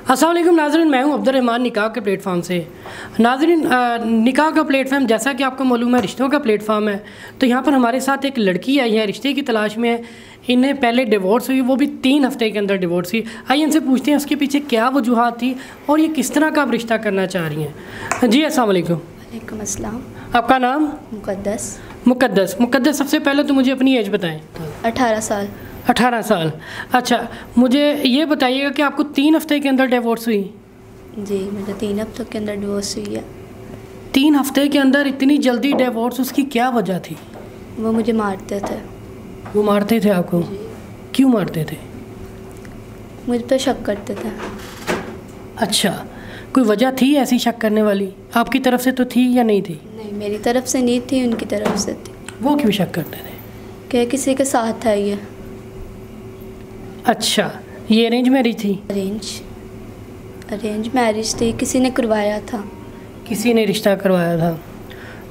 अस्सलाम वालेकुम नाज़रीन, मैं हूं अब्दुर्रहमान निकाह के प्लेटफॉर्म से। नाज़रीन, निकाह का प्लेटफॉर्म जैसा कि आपको मालूम है रिश्तों का प्लेटफॉर्म है। तो यहाँ पर हमारे साथ एक लड़की आई है, रिश्ते की तलाश में है। इन्हें पहले डिवोर्स हुई, वो भी 3 हफ्ते के अंदर डिवोर्स हुई। आइए इनसे पूछते हैं उसके पीछे क्या वजूहात थी और ये किस तरह का आप रिश्ता करना चाह रही हैं। जी अस्सलाम वालेकुम। वालेकुम अस्सलाम। आपका नाम? मुक़द्दस। मुक़द्दस, सबसे पहले तो मुझे अपनी एज बताएँ। 18 साल। 18 साल। अच्छा, मुझे ये बताइएगा कि आपको 3 हफ्ते के अंदर डिवोर्स हुई? जी, मुझे 3 हफ्तों के अंदर डिवोर्स हुई है। 3 हफ्ते के अंदर इतनी जल्दी डिवोर्स, उसकी क्या वजह थी? वो मुझे मारते थे। वो मारते थे आपको? क्यों मारते थे? मुझ पर शक करते थे। अच्छा, कोई वजह थी ऐसी शक करने वाली? आपकी तरफ से तो थी या नहीं थी? नहीं, मेरी तरफ से नहीं थी, उनकी तरफ से थी। वो क्यों शक करते थे? क्या किसी के साथ है ये? अच्छा, ये अरेंज मैरिज थी? अरेंज मैरिज थी, किसी ने करवाया था। किसी ने रिश्ता करवाया था,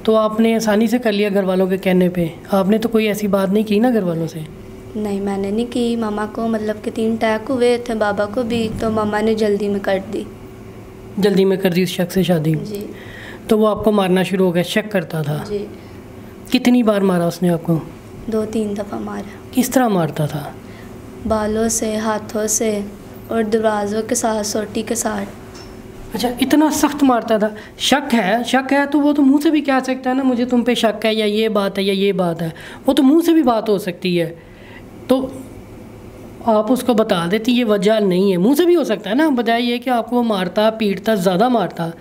तो आपने आसानी से कर लिया घर वालों के कहने पे? आपने तो कोई ऐसी बात नहीं की ना घर वालों से? नहीं, मैंने नहीं की। मामा को मतलब कि 3 अटैक हुए थे, बाबा को भी, तो मामा ने जल्दी में कर दी। जल्दी में कर दी उस शख्स से शादी? जी। तो वो आपको मारना शुरू हो गया, शक करता था? जी। कितनी बार मारा उसने आपको? 2-3 दफ़ा मारा। किस तरह मारता था? बालों से, हाथों से और दरवाज़ों के साथ, सोटी के साथ। अच्छा, इतना सख्त मारता था? शक है तो वो तो मुंह से भी कह सकता है ना, मुझे तुम पे शक है या ये बात है या ये बात है। वो तो मुंह से भी बात हो सकती है, तो आप उसको बता देती ये वजह नहीं है। मुंह से भी हो सकता है ना, बजाय ये कि आपको मारता पीटता ज़्यादा मारता।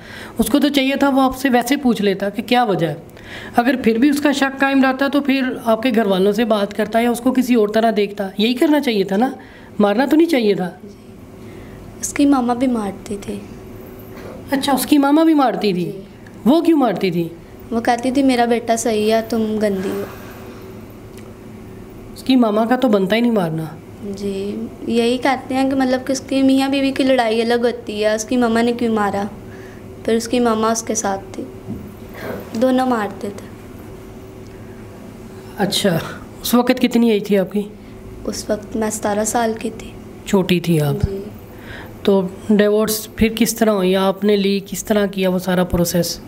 उसको तो चाहिए था वो आपसे वैसे पूछ लेता कि क्या वजह है। अगर फिर भी उसका शक कायम रहता तो फिर आपके घर वालों से बात करता या उसको किसी और तरह देखता। यही करना चाहिए था ना, मारना तो नहीं चाहिए था। उसकी मामा भी मारती थी। अच्छा, उसकी मामा भी मारती थी? वो क्यों मारती थी? वो कहती थी मेरा बेटा सही है, तुम गंदी हो। उसकी मामा का तो बनता ही नहीं मारना। जी, यही कहते हैं कि मतलब कि उसकी मियाँ बीवी की लड़ाई अलग होती है। उसकी मामा ने क्यों मारा? फिर उसकी मामा उसके साथ थी, दोनों मारते थे। अच्छा, उस वक़्त कितनी एज थी आपकी? उस वक्त मैं 17 साल की थी। छोटी थी आप? जी। तो डिवोर्स फिर किस तरह हुई, आपने ली, किस तरह किया वो सारा प्रोसेस?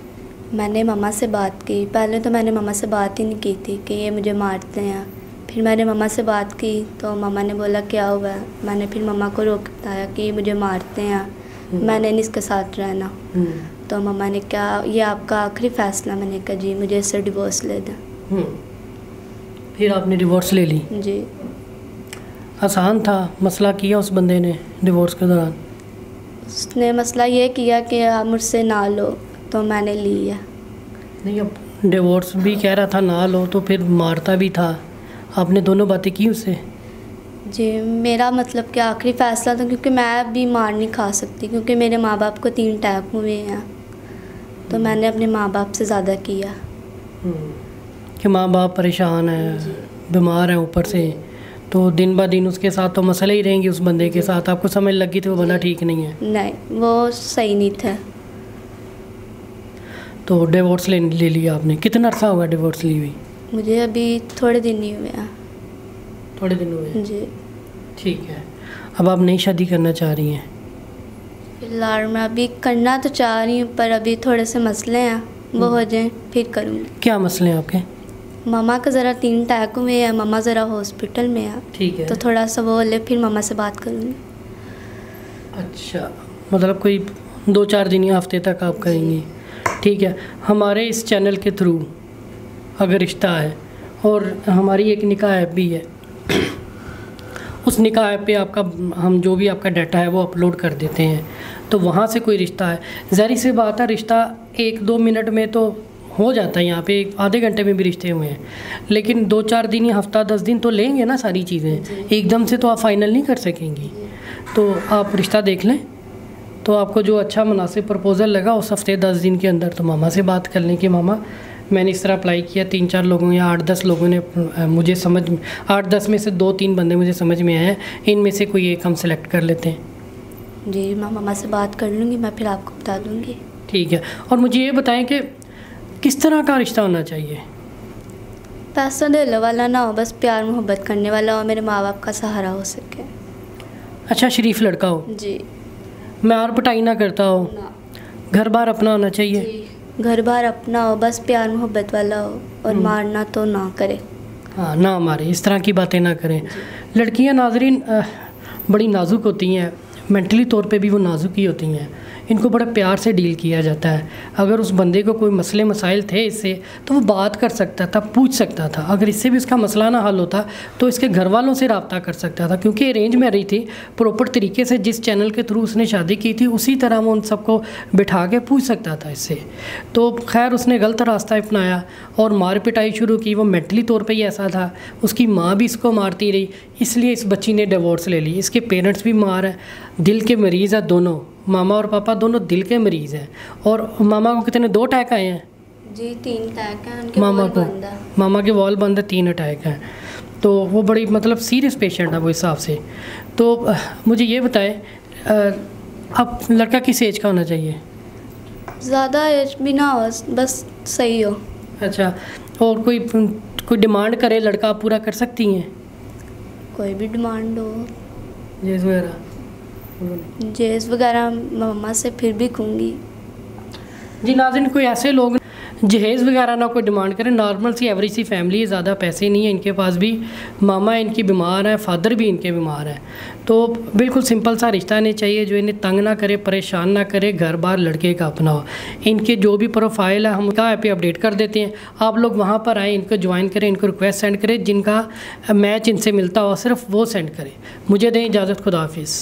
मैंने मम्मा से बात की। पहले तो मैंने मम्मा से बात ही नहीं की थी कि ये मुझे मारते हैं। फिर मैंने मम्मा से बात की तो मम्मा ने बोला क्या हुआ है। मैंने फिर मम्मा को रोक बताया कि ये मुझे मारते हैं, मैंने नहीं इसके साथ रहना। तो मम्मा ने कहा ये आपका आखिरी फ़ैसला? मैंने कहा जी, मुझे इससे डिवोर्स ले दें। फिर आपने डिवोर्स ले ली? जी। आसान था? मसला किया उस बंदे ने डिवोर्स के दौरान? उसने मसला ये किया कि आप मुझसे ना लो, तो मैंने ली है। नहीं, अब डिवोर्स भी कह रहा था ना लो, तो फिर मारता भी था। आपने दोनों बातें की उससे? जी, मेरा मतलब कि आखिरी फ़ैसला था, क्योंकि मैं भी मार नहीं खा सकती, क्योंकि मेरे माँ बाप को 3 अटैक हुए हैं। तो मैंने अपने माँ बाप से ज़्यादा किया कि माँ बाप परेशान है, बीमार है ऊपर से, तो दिन ब दिन उसके साथ तो मसले ही रहेंगे। उस बंदे के साथ आपको समझ लगी थी वो बंदा ठीक नहीं है? नहीं, वो सही नहीं था। तो डिवोर्स ले लिया आपने? कितना अर्सा हुआ डिवोर्स ली हुई? मुझे अभी थोड़े दिन ही हुए हैं। थोड़े दिन हुए? जी। ठीक है। अब आप नई शादी करना चाह रही हैं? फिलहाल मैं अभी करना तो चाह रही हूँ, पर अभी थोड़े से मसले हैं, वो हो जाएं फिर करूँगी। क्या मसले हैं आपके? मामा का ज़रा 3 अटैक हुए हैं, मामा ज़रा हॉस्पिटल में है। ठीक है। तो थोड़ा सा वो ले, फिर मामा से बात करूँगी। अच्छा, मतलब कोई 2-4 दिन या हफ्ते तक आप करेंगी? ठीक है। हमारे इस चैनल के थ्रू अगर रिश्ता है और हमारी एक निकाह ऐप भी है, उस निकाह ऐप पे आपका हम जो भी आपका डाटा है वो अपलोड कर देते हैं। तो वहाँ से कोई रिश्ता है, ज़ाहिर सी बात है रिश्ता 1-2 मिनट में तो हो जाता है। यहाँ पे आधे घंटे में भी रिश्ते हुए हैं, लेकिन 2-4 दिन या हफ्ता 10 दिन तो लेंगे ना सारी चीज़ें। एकदम से तो आप फाइनल नहीं कर सकेंगी। तो आप रिश्ता देख लें, तो आपको जो अच्छा मुनासिब प्रपोज़ल लगा उस हफ्ते 10 दिन के अंदर, तो मामा से बात कर लें कि मामा मैंने इस तरह अप्लाई किया, 3-4 लोगों या 8-10 लोगों ने मुझे समझ, 8-10 में से 2-3 बंदे मुझे समझ में आए हैं, इनमें से कोई एक हम सेलेक्ट कर लेते हैं। जी, मैं मामा से बात कर लूँगी, मैं फिर आपको बता दूँगी। ठीक है। और मुझे ये बताएं कि किस तरह का रिश्ता होना चाहिए? पैसा देने वाला ना हो, बस प्यार मोहब्बत करने वाला हो, मेरे माँ बाप का सहारा हो सके। अच्छा, शरीफ लड़का हो? जी। मार पिटाई ना करता हो, ना। घर बार अपना होना चाहिए। जी, घर बार अपना हो, बस प्यार मोहब्बत वाला हो, और मारना तो ना करे। हाँ, ना मारे, इस तरह की बातें ना करें। लड़कियां नाज़रीन बड़ी नाजुक होती हैं, मेंटली तौर पे भी वो नाजुक ही होती हैं। इनको बड़ा प्यार से डील किया जाता है। अगर उस बंदे को कोई मसले मसाइल थे इससे, तो वो बात कर सकता था, पूछ सकता था। अगर इससे भी उसका मसला ना हल होता तो इसके घर वालों से रब्ता कर सकता था, क्योंकि अरेंज मैरिज थी। प्रॉपर तरीके से जिस चैनल के थ्रू उसने शादी की थी उसी तरह वो उन सबको बिठा के पूछ सकता था इससे। तो खैर उसने गलत रास्ता अपनाया और मार पिटाई शुरू की। वो मेंटली तौर पे ही ऐसा था, उसकी माँ भी इसको मारती रही, इसलिए इस बच्ची ने डिवोर्स ले ली। इसके पेरेंट्स भी मार है, दिल के मरीज़ है दोनों, मामा और पापा दोनों दिल के मरीज़ हैं। और मामा को कितने 2 अटैक आए हैं? जी 3 अटैक हैं उनके, मामा वॉल को, बंद है। मामा के वॉल बंद है, 3 अटैक हैं। तो वो बड़ी मतलब सीरियस पेशेंट है वो हिसाब से। तो मुझे ये बताएं, अब लड़का किस एज का होना चाहिए? ज़्यादा एज भी ना हो, बस सही हो। अच्छा, और कोई डिमांड करे लड़का, आप पूरा कर सकती हैं? कोई भी डिमांड हो, जैस वगैरह? जेस वगैरह मम्मा से फिर भी कहूँगी। जी नाज़रीन, कोई ऐसे लोग जहेज़ वगैरह ना कोई डिमांड करें। नॉर्मल सी एवरेज सी फैमिली है, ज़्यादा पैसे नहीं है इनके पास भी। मामा इनकी बीमार है, फादर भी इनके बीमार हैं। तो बिल्कुल सिंपल सा रिश्ता नहीं चाहिए जो इन्हें तंग ना करे, परेशान ना करे, घर बार लड़के का अपना हो। इनके जो भी प्रोफाइल है हम क्या ऐप पे अपडेट कर देते हैं, आप लोग वहाँ पर आएँ, इनको ज्वाइन करें, इनको रिक्वेस्ट सेंड करें, जिनका मैच इनसे मिलता हो सिर्फ वो सेंड करें। मुझे दें इजाज़त, खुदा हाफिज़।